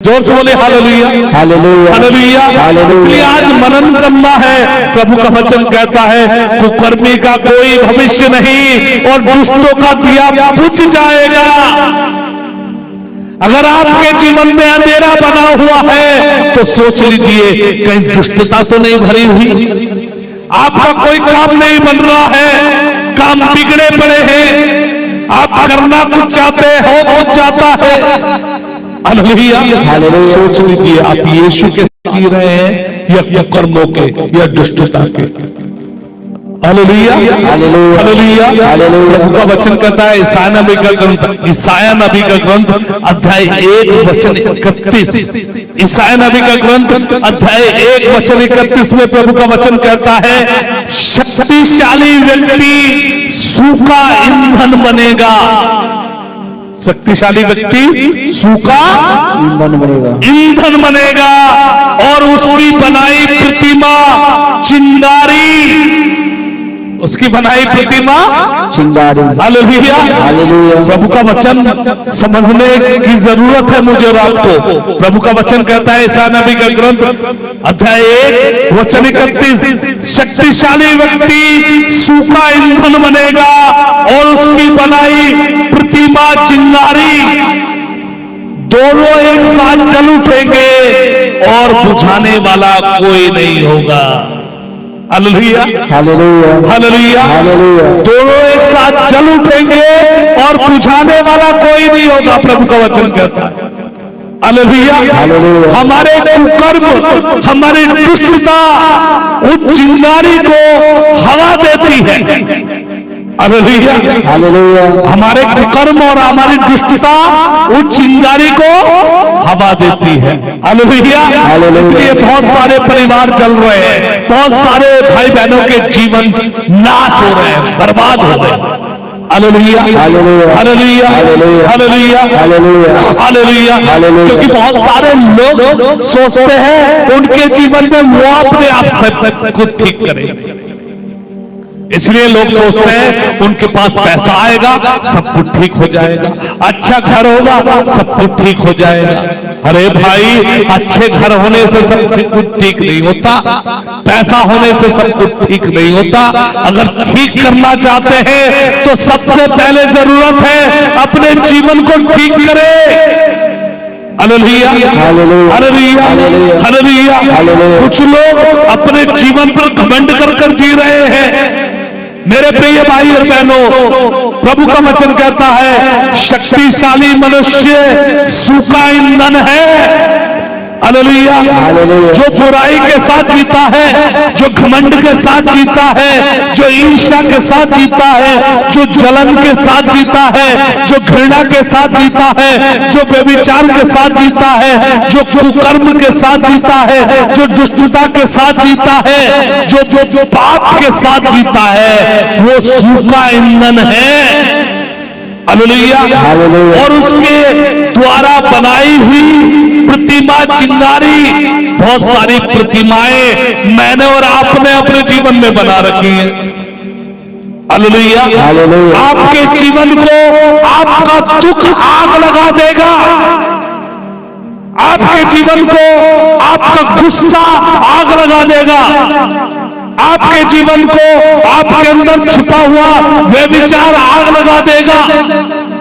जोर से बोले हालेलुया, हालेलुया, हालेलुया। इसलिए आज मनन करना है। प्रभु का वचन कहता है कुकर्मी का कोई भविष्य नहीं और दुष्टों का दिया बुझ जाएगा। अगर आपके जीवन में अंधेरा बना हुआ है तो सोच लीजिए कहीं दुष्टता तो नहीं भरी हुई। आपका कोई काम नहीं बन रहा है, काम बिगड़े पड़े हैं, आप करना कुछ चाहते हो कुछ चाहता है। हालेलुया, सोच लीजिए आप यीशु के साथ जी रहे हैं या कर्मों के या दुष्टता के। Hallelujah, hallelujah, hallelujah. प्रभु का वचन कहता है ईसाया नबी का ग्रंथ अध्याय 1 वचन 31, ईसाया नबी का ग्रंथ अध्याय 1 वचन 31 में प्रभु का वचन कहता है शक्तिशाली व्यक्ति सूखा ईंधन बनेगा। शक्तिशाली व्यक्ति सूखा ईंधन बनेगा और उसकी बनाई प्रतिमा चिंगारी, उसकी बनाई प्रतिमा चिंगारी। Hallelujah, hallelujah. प्रभु का वचन समझने की जरूरत है मुझे और आपको। प्रभु का वचन कहता है ईसाया नबी का ग्रंथ अध्याय 1 वचन 31 शक्तिशाली व्यक्ति सूखा ईंधन बनेगा और उसकी बनाई प्रतिमा चिंगारी। दोनों एक साथ जल उठेंगे और बुझाने वाला कोई नहीं होगा। Hallelujah, hallelujah, hallelujah, hallelujah. दोनों एक साथ जल उठेंगे और बुझाने वाला कोई नहीं होगा। प्रभु का वचन कहता है हालेलुया, हालेलुया। हमारे कुकर्म, हमारी दुष्टता उस चिंगारी को हवा देती है। Hallelujah, hallelujah. हमारे कुकर्म और हमारी दुष्टता उस चिंगारी को हवा देती है। Hallelujah, hallelujah. इसलिए बहुत सारे परिवार जल रहे हैं, बहुत सारे भाई बहनों के जीवन नाश हो रहे हैं, बर्बाद हो रहे हैं। Hallelujah, hallelujah, hallelujah, hallelujah, hallelujah, hallelujah. क्योंकि बहुत सारे लोग सोचते हैं उनके जीवन में वो अपने आप सब खुद ठीक करें, इसलिए लोग सोचते हैं उनके पास पैसा आएगा सब कुछ ठीक हो जाएगा, अच्छा घर होगा सब कुछ ठीक हो जाएगा। अरे भाई, अच्छे घर होने से सब कुछ ठीक नहीं होता, पैसा होने से सब कुछ ठीक नहीं होता। अगर ठीक करना चाहते हैं तो सबसे पहले जरूरत है अपने जीवन को ठीक करें। Hallelujah, hallelujah, hallelujah, hallelujah. कुछ लोग अपने जीवन पर घमंड कर जी रहे हैं। मेरे प्रिय भाई और बहनों, प्रभु का वचन कहता है शक्तिशाली मनुष्य सूखा ईंधन है। हालेलुया, जो बुराई के साथ जीता है, जो घमंड के साथ जीता है, जो ईर्ष्या के साथ जीता है, जो जलन के साथ जीता है, जो घृणा के साथ जीता है, जो व्यभिचार के साथ जीता है, जो कुकर्म के साथ जीता है, जो दुष्टता के साथ जीता है, जो पाप के साथ जीता है, वो सूखा ईंधन है। हालेलुया, और उसके द्वारा बनाई हुई प्रतिमा चिंगारी। बहुत सारी प्रतिमाएं मैंने और आपने अपने जीवन में बना रखी है। हालेलुया, आपके जीवन को आपका दुख आग लगा देगा, आपके जीवन को आपका गुस्सा आग लगा देगा, आपके जीवन को आपके अंदर छिपा हुआ व्यभिचार आग लगा देगा,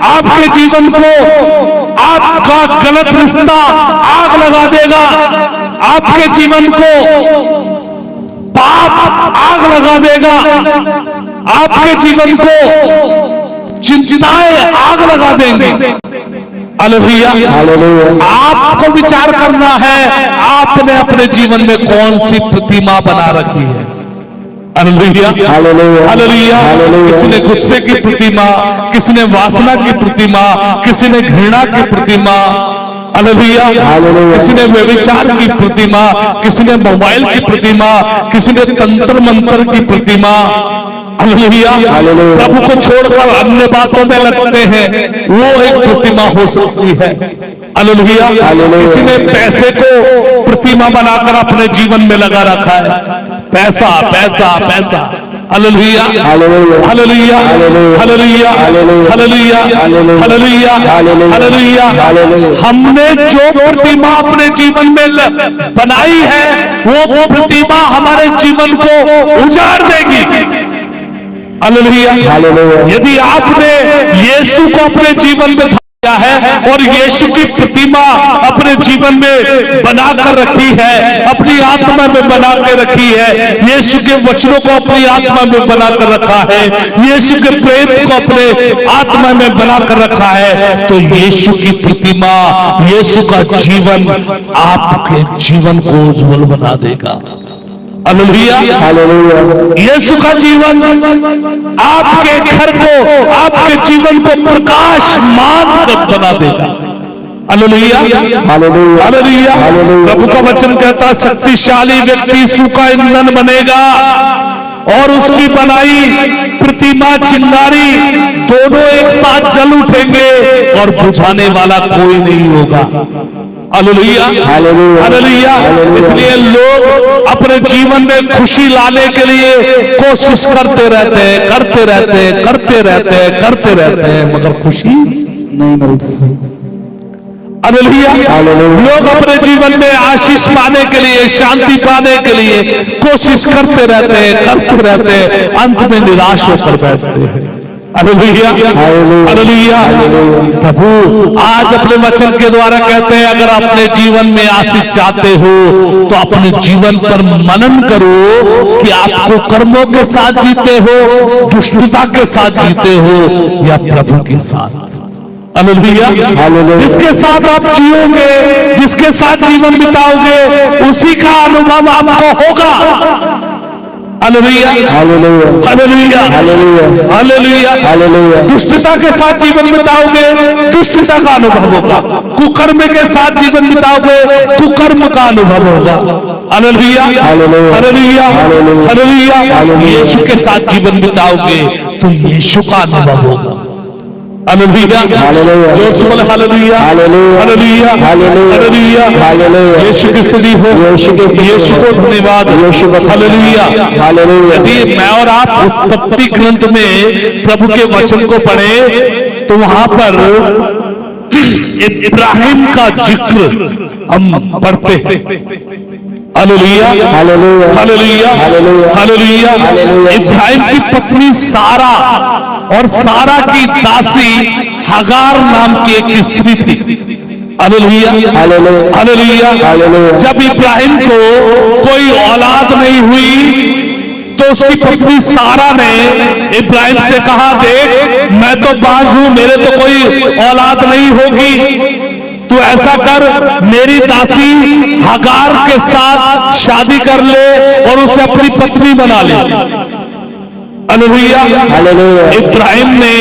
आपके जीवन को आपका गलत रिश्ता आग लगा देगा, आपके जीवन को पाप आग लगा देगा, आपके जीवन को चिंताएं आग लगा देंगे। Hallelujah, hallelujah. आपको विचार करना है आपने अपने जीवन में कौन सी प्रतिमा बना रखी है। Hallelujah, hallelujah, hallelujah. किसी ने गुस्से की प्रतिमा, किसी ने वासना की प्रतिमा, किसी ने घृणा की प्रतिमा। Hallelujah, hallelujah. किसी ने व्यभिचार की प्रतिमा, किसी ने मोबाइल की प्रतिमा, किसी ने तंत्र मंत्र की प्रतिमा। Hallelujah, hallelujah. प्रभु को छोड़कर अन्य बातों में लगते हैं, वो एक प्रतिमा हो सकती है। Hallelujah, hallelujah. किसी ने पैसे को प्रतिमा बनाकर अपने जीवन में लगा रखा है, पैसा पैसा पैसा। Hallelujah hallelujah hallelujah hallelujah hallelujah hallelujah. हमने जो प्रतिमा अपने जीवन में बनाई है वो प्रतिमा हमारे जीवन को उजाड़ देगी। हालेलुया। यदि आपने यीशु को अपने जीवन में है और यीशु की प्रतिमा अपने जीवन में बनाकर रखी है, अपनी आत्मा में बना के रखी है, यीशु के वचनों को अपनी आत्मा में बनाकर रखा है, यीशु के प्रेम को अपने आत्मा में बनाकर रखा है, तो यीशु की प्रतिमा, यीशु का जीवन आपके जीवन को उज्जवल बना देगा। हालेलुया यीशु का जीवन आपके घर को, आपके जीवन को प्रकाशमान बना देगा। Hallelujah hallelujah. प्रभु का वचन कहता, शक्तिशाली व्यक्ति सूखा ईंधन बनेगा और उसकी बनाई प्रतिमा चिंगारी दोनों एक साथ जल उठेंगे और बुझाने वाला कोई नहीं होगा। Hallelujah hallelujah. इसलिए लोग अपने जीवन में खुशी लाने के लिए कोशिश करते रहते हैं, करते रहते हैं, करते रहते हैं, करते रहते हैं, मगर खुशी नहीं मिलती। हालेलुया। लोग अपने जीवन में आशीष पाने के लिए, शांति पाने के लिए कोशिश करते रहते हैं, करते रहते हैं, अंत में निराश होकर बैठते हैं। Hallelujah hallelujah. प्रभु आज अपने वचन के द्वारा कहते हैं, अगर अपने जीवन में आशीष चाहते हो तो अपने जीवन पर मनन करो कि आपको कर्मों के साथ जीते हो, दुष्टता के साथ जीते हो या प्रभु के साथ। हालेलुया। जिसके साथ आप जियोगे, जिसके साथ जीवन बिताओगे, उसी का अनुभव आपको होगा। Hallelujah hallelujah hallelujah hallelujah. दुष्टता के साथ जीवन बिताओगे, दुष्टता का अनुभव होगा। कुकर्म के साथ जीवन बिताओगे, कुकर्म का अनुभव होगा। Hallelujah hallelujah hallelujah. यीशु के साथ जीवन बिताओगे तो यीशु का अनुभव होगा। हालेलुया जोर से बोले हालेलुया हालेलुया हालेलुया हालेलुया। यीशु की स्तुति हो, यीशु को धन्यवाद। Hallelujah hallelujah. यदि मैं और आप उत्पत्ति ग्रंथ में प्रभु के वचन को पढ़े तो वहां पर इब्राहिम का जिक्र हम पढ़ते हैं। Hallelujah hallelujah hallelujah hallelujah hallelujah. Ibrahim की पत्नी सारा और सारा की दासी हगार नाम की एक स्त्री थी। Hallelujah hallelujah hallelujah. जब इब्राहिम को कोई औलाद नहीं हुई तो उसकी पत्नी सारा ने इब्राहिम से कहा, देख मैं तो बांझ हूं, मेरे तो कोई औलाद नहीं होगी, तू ऐसा कर मेरी दासी हगार के साथ शादी कर ले और उसे अपनी पत्नी बना ले। Hallelujah hallelujah. इब्राहिम ने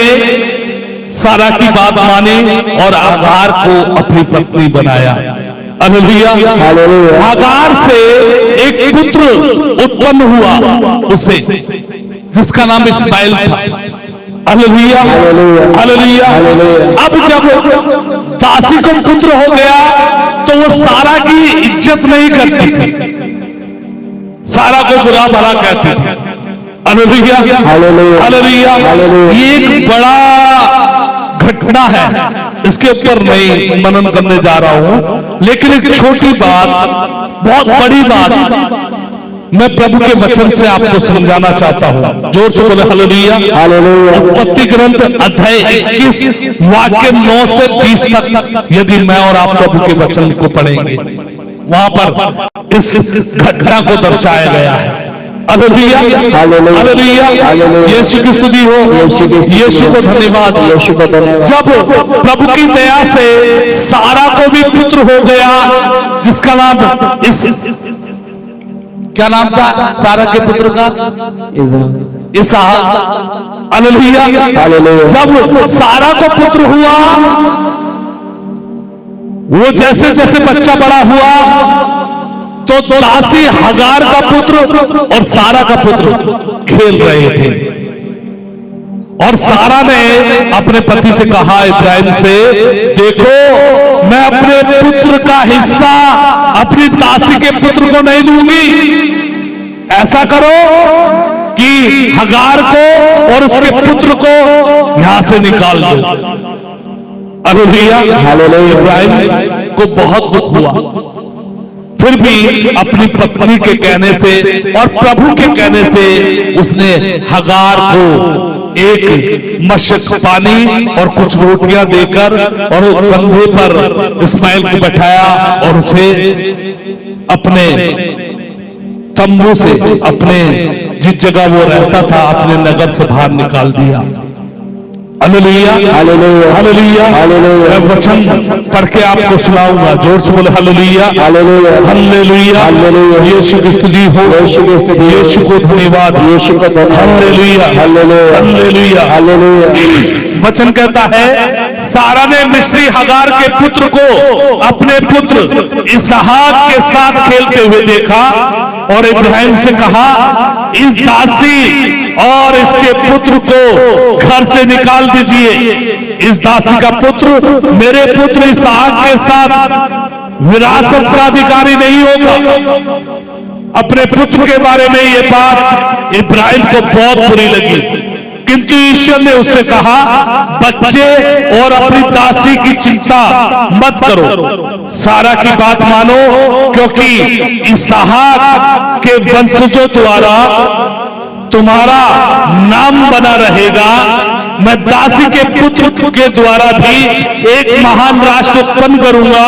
सारा की बात मानी और हगार को अपनी पत्नी बनाया। Hallelujah hallelujah. हगार से एक पुत्र उत्पन्न हुआ उसे, जिसका नाम इस्माइल था। Hallelujah hallelujah hallelujah. अब जब दासी को पुत्र हो गया तो वो सारा की इज्जत नहीं करती थी, सारा को बुरा भला कहती थी। Hallelujah hallelujah hallelujah. ये एक बड़ा घटना है, इसके ऊपर नहीं मनन करने जा रहा हूं, लेकिन एक छोटी बात, बहुत बड़ी बात मैं प्रभु के वचन से आपको समझाना चाहता हूं। जोर से बोले हालेलुया हालेलुया। उत्पत्ति ग्रंथ अध्याय 21 वाक्य 9 से 20 तक यदि मैं और आप प्रभु के वचन को पढ़ेंगे, वहां पर इस घटना को दर्शाया गया है। Hallelujah hallelujah. यीशु की स्तुति हो, यीशु को धन्यवाद, यीशु को धन्यवाद। जब प्रभु की दया से सारा को भी पुत्र हो गया, जिसका नाम क्या नाम था सारा के पुत्र का? इसहाक। Hallelujah hallelujah. जब सारा को पुत्र हुआ, वो जैसे जैसे बच्चा बड़ा हुआ तो दासी हगार का पुत्र और सारा का पुत्र खेल रहे थे, और सारा ने अपने पति से कहा इब्राहिम से, देखो मैं अपने पुत्र का हिस्सा अपनी दासी के पुत्र को नहीं दूंगी, ऐसा करो कि हगार को और उसके पुत्र को यहां से निकाल दो। हालेलुया। इब्राहिम को बहुत दुख हुआ, फिर भी अपनी पत्नी के कहने से और प्रभु के कहने से उसने हगार को एक मशक पानी और कुछ रोटियां देकर और कंधे पर इस्माइल को बैठाया और उसे अपने तंबू से, अपने जिस जगह वो रहता था, अपने नगर से बाहर निकाल दिया। Hallelujah, hallelujah, hallelujah, hallelujah. मैं वचन पढ़ के आपको सुनाऊंगा, जोर से बोले हालेलुया, हालेलुया, हालेलुया, हालेलुया। यीशु की स्तुति हो, यीशु को धन्यवाद, यीशु को धन्यवाद। Hallelujah, hallelujah, hallelujah, hallelujah. वचन कहता है सारा ने मिस्री हगार के पुत्र को अपने पुत्र इसहाक के साथ खेलते हुए देखा और इब्राहिम से कहा, इस दासी और इसके पुत्र को घर से निकाल दीजिए। इस दासी का पुत्र मेरे पुत्र इसहाक के साथ विरासत का अधिकारी नहीं होगा। अपने पुत्र के बारे में ये बात इब्राहिम को बहुत बुरी लगी, किंतु ईश्वर ने उससे कहा, बच्चे और अपनी दासी की चिंता मत करो, सारा की बात मानो, क्योंकि इसहाक के वंशजों द्वारा तुम्हारा नाम बना रहेगा। मैं दासी के पुत्र के द्वारा भी एक महान राष्ट्र उत्पन्न करूंगा,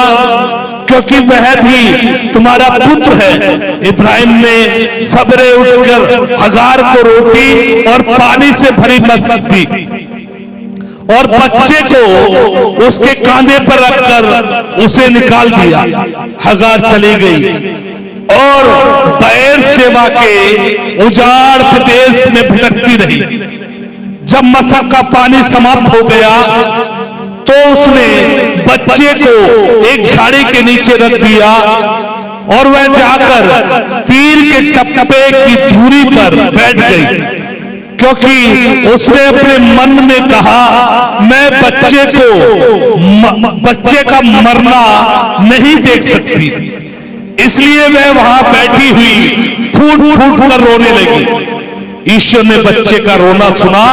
क्योंकि वह भी तुम्हारा पुत्र है। इब्राहिम ने सवेरे उठकर हगार को रोटी और पानी से भरी मशक दी और बच्चे को उसके कांधे पर रखकर उसे निकाल दिया। हगार चली गई और बैर सेवा के उजाड़ प्रदेश में भटकती रही। जब मशक का पानी समाप्त हो गया तो उसने बच्चे को एक झाड़ी के नीचे रख दिया और वह जाकर तीर के टप्पे की दूरी पर बैठ गई, क्योंकि उसने अपने मन में कहा, मैं बच्चे का मरना नहीं देख सकती। इसलिए वह वहां बैठी हुई फूट फूट कर रोने लगी। ईश्वर ने बच्चे का रोना सुना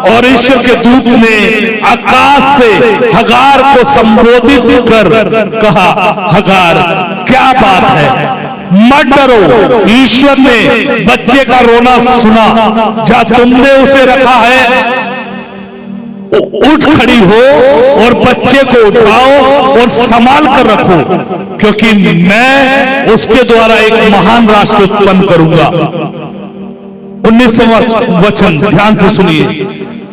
और ईश्वर के दूत ने आकाश से हगार को संबोधित कर कहा, हगार क्या बात है, मत डरो, ईश्वर ने बच्चे का रोना सुना। जहां तुमने उसे रखा है उठ खड़ी हो और बच्चे को उठाओ और संभाल कर रखो, क्योंकि मैं उसके द्वारा एक महान राष्ट्र उत्पन्न करूंगा। 19वां वचन ध्यान से सुनिए।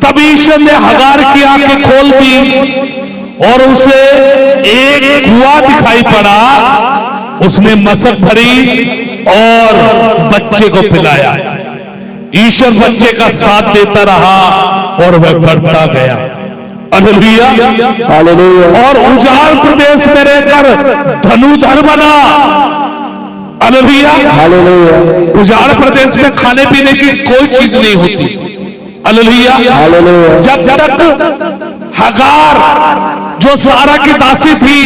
तब ईश्वर ने हगार की आंखें खोल दी और उसे एक कुआं दिखाई पड़ा। उसने मशक भरी और बच्चे को पिलाया। ईश्वर बच्चे का साथ देता रहा और वह बढ़ता गया। Hallelujah, hallelujah. और उजाड़ प्रदेश में रहकर धनुधर बना। Hallelujah, hallelujah. उजाड़ प्रदेश में खाने पीने की कोई चीज नहीं होती। Hallelujah, hallelujah. जब तक हगार जो सारा की दासी थी,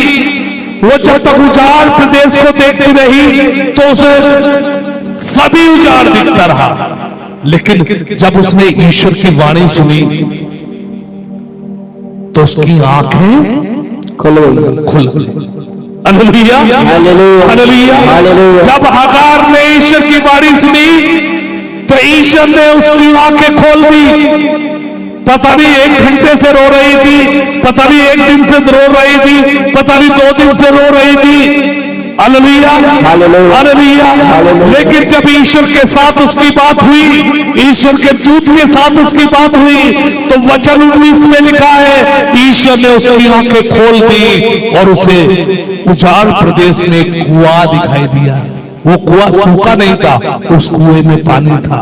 वो जब तक उजाड़ प्रदेश को देखती रही तो उसे सभी उजाड़ दिखता रहा। लेकिन जब उसने ईश्वर की वाणी सुनी तो उसकी आंखें खुल गई। Hallelujah, hallelujah, hallelujah. जब हगार ने ईश्वर की वाणी सुनी तो ईश्वर ने उसकी आंखें खोल दी। पता नहीं 1 घंटे से रो रही थी, पता नहीं 1 दिन से रो रही थी, पता नहीं 2 दिन से रो रही थी। Hallelujah, hallelujah. लेकिन जब ईश्वर के साथ उसकी बात हुई, ईश्वर के दूत के साथ उसकी बात हुई, तो वचन 19 में लिखा है, ईश्वर ने उसकी आंखें खोल दी और उसे उजाड़ प्रदेश में एक कुआं दिखाई दिया। वो कुआं सूखा नहीं था, उस कुएं में पानी था।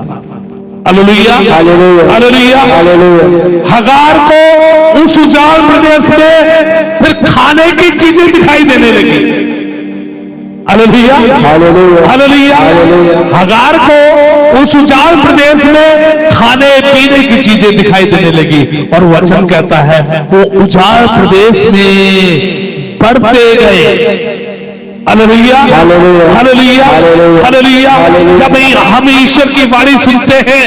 Hallelujah, hallelujah, hallelujah. हगार को उस उजाड़ प्रदेश में फिर खाने की चीजें दिखाई देने लगी। Hallelujah, hallelujah, hallelujah. हगार को उस उजाड़ प्रदेश में खाने पीने की चीजें दिखाई देने लगी और वचन कहता है वो उजाड़ प्रदेश में बढ़ते गए। Hallelujah, hallelujah, hallelujah. जब हम ईश्वर की वाणी सुनते हैं,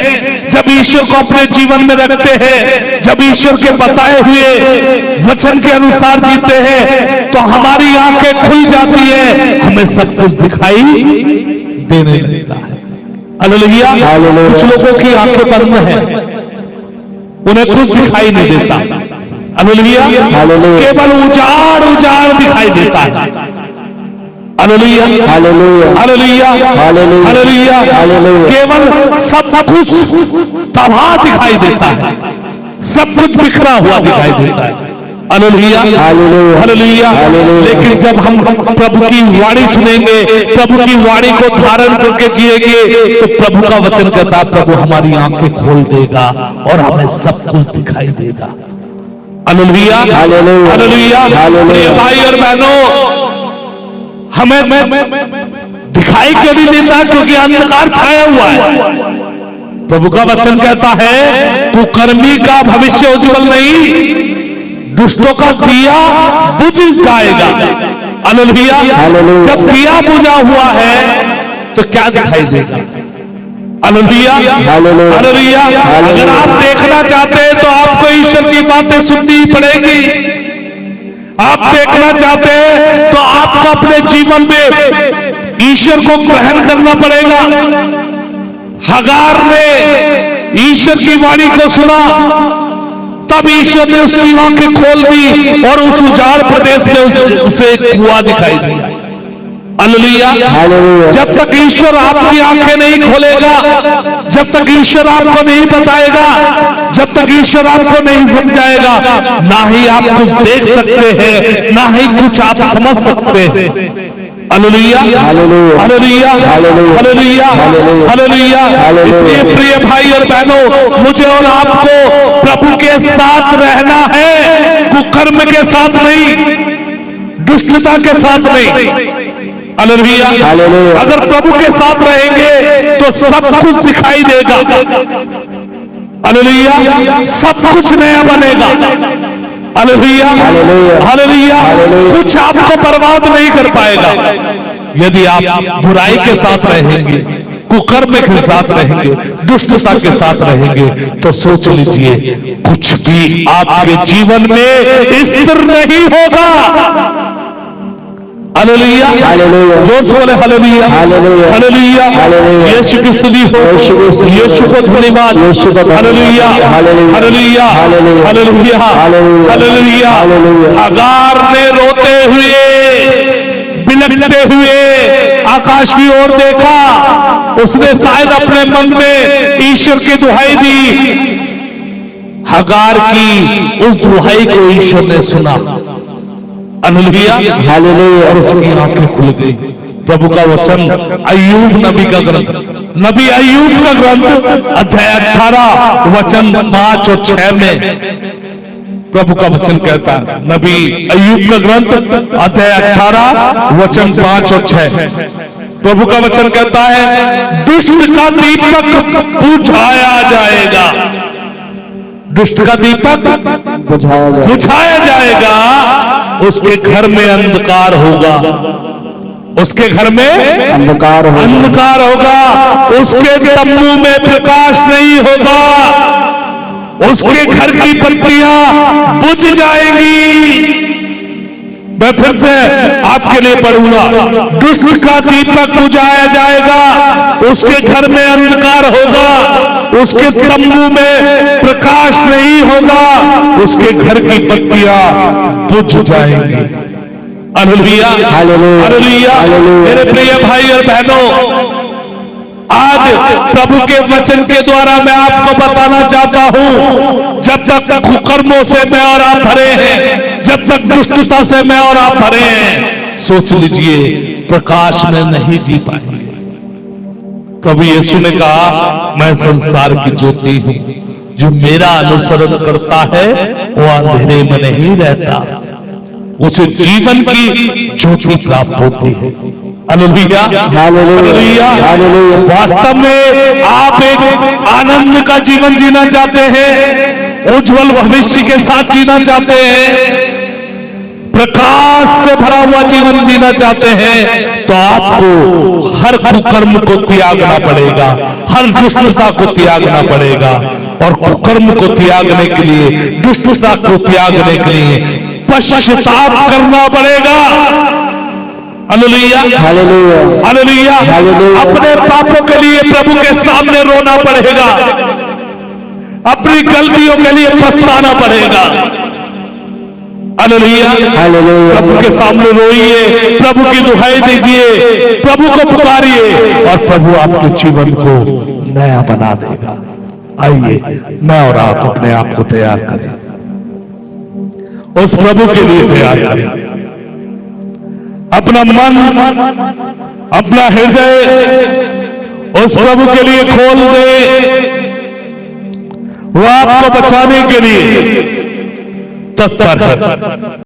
जब ईश्वर को अपने जीवन में रखते हैं, जब ईश्वर के बताए हुए वचन के अनुसार जीते हैं, तो हमारी आंखें खुल जाती है, हमें सब कुछ दिखाई देने लगता है। हालेलुया। कुछ लोगों की आंखें बंद हैं, उन्हें कुछ दिखाई नहीं देता। हालेलुया। केवल उजाड़ उजाड़ दिखाई देता है। Hallelujah, hallelujah, hallelujah, hallelujah. केवल सब कुछ तबाह दिखाई देता है, सब कुछ बिखरा हुआ दिखाई देता है। Hallelujah, hallelujah. लेकिन जब हम प्रभु की वाणी सुनेंगे, प्रभु की वाणी को धारण करके जिएंगे, तो प्रभु का वचन कहता है प्रभु हमारी आंखें खोल देगा और हमें सब कुछ दिखाई देगा। Hallelujah, hallelujah. भाई और बहनों, हमें दिखाई क्यों नहीं देता? क्योंकि अंधकार छाया हुआ है। प्रभु का वचन कहता है कुकर्मी का भविष्य उज्जवल नहीं, दुष्टों का दिया बुझ जाएगा। हालेलुया। जब दिया बुझा हुआ है तो क्या दिखाई देगा? Hallelujah, hallelujah. अगर आप देखना चाहते हैं तो आपको ईश्वर की बातें सुननी पड़ेगी। आप देखना चाहते हैं तो आपको अपने जीवन में ईश्वर को ग्रहण करना पड़ेगा। हगार ने ईश्वर की वाणी को सुना, तब ईश्वर ने उसकी आंखें खोल दी और उस उजाड़ प्रदेश में उसे एक कुआं दिखाई दिया। हालेलुया। जब तक ईश्वर आपकी आंखें नहीं खोलेगा, जब तक ईश्वर आपको नहीं बताएगा, जब तक ईश्वर आपको नहीं समझाएगा, ना ही आप कुछ देख सकते हैं, ना ही कुछ आप समझ सकते हैं। Hallelujah, hallelujah, hallelujah, hallelujah. इसलिए प्रिय भाई और बहनों, मुझे और आपको प्रभु के साथ रहना है, कुकर्म के साथ नहीं, दुष्टता के साथ नहीं। हालेलुया। अगर प्रभु के साथ रहेंगे तो सब कुछ दिखाई देगा। हालेलुया। सब कुछ नया बनेगा। Hallelujah, hallelujah. कुछ आपको बर्बाद नहीं कर पाएगा। यदि आप बुराई के साथ रहेंगे, कुकर्म के साथ रहेंगे, दुष्टता के साथ रहेंगे, तो सोच लीजिए कुछ भी आपके जीवन में स्थिर नहीं होगा। हालेलुया, जोर से बोले हालेलुया, हालेलुया। यीशु की स्तुति हो, यीशु को धन्यवाद। Hallelujah, hallelujah, hallelujah, hallelujah. हगार ने रोते हुए, बिलखते हुए आकाश की ओर देखा। उसने शायद अपने मन में ईश्वर की दुहाई दी। हगार की उस दुहाई को ईश्वर ने सुना। Hallelujah, hallelujah. और उसकी आंखें खुल गई। प्रभु का वचन अय्यूब नबी का ग्रंथ, नबी अय्यूब का ग्रंथ अध्याय 18 वचन 5 और 6 में प्रभु का वचन कहता है, नबी अय्यूब का ग्रंथ अध्याय 18 वचन 5 और 6, प्रभु का वचन कहता है दुष्ट का दीपक बुझाया जाएगा। दुष्ट का दीपक बुझाया जाएगा। उसके घर में अंधकार होगा, उसके घर में अंधकार होगा। उसके तंबू में प्रकाश नहीं होगा। उसके घर की बत्तियां बुझ जाएंगी। मैं फिर से आपके लिए पढ़ूंगा। दुष्ट का दीपक बुझाया जाएगा, उसके घर में अंधकार होगा, उसके तंबू में प्रकाश नहीं होगा, उसके घर की बत्तियां बुझ जाएंगी। Hallelujah, hallelujah. मेरे प्रिय भाई और बहनों, आज प्रभु के वचन के द्वारा मैं आपको बताना चाहता हूं, जब तक कुकर्मों से मैं और आप भरे हैं, जब तक दुष्टता से मैं और आप भरे हैं, सोच लीजिए प्रकाश में नहीं जी पाएंगे। प्रभु यीशु ने कहा मैं संसार की ज्योति हूं, जो मेरा अनुसरण करता है वो अंधेरे में नहीं रहता, उसे जीवन की ज्योति प्राप्त होती है। Hallelujah, hallelujah, hallelujah. वास्तव में आप एक आनंद का जीवन जीना चाहते हैं, उज्जवल भविष्य के साथ जीना चाहते हैं, प्रकाश से भरा हुआ जीवन जीना चाहते हैं तो आपको हर कुकर्म को त्यागना पड़ेगा, हर दुष्टता को त्यागना पड़ेगा। और कुकर्म को त्यागने के लिए, दुष्टता को त्यागने के लिए पश्चाताप करना पड़ेगा। Hallelujah, hallelujah, hallelujah. अपने पापों के लिए प्रभु के सामने रोना पड़ेगा, अपनी गलतियों के लिए पछताना पड़ेगा। Hallelujah, hallelujah. प्रभु के सामने रोइए, प्रभु की दुहाई दीजिए, प्रभु को पुकारिए और प्रभु आपके जीवन को नया बना देगा। आइए मैं और आप अपने आप को तैयार करें, उस प्रभु के लिए तैयार करें। अपना मन, अपना हृदय उस प्रभु के लिए खोल दे। वो आपको बचाने के लिए तत्पर है।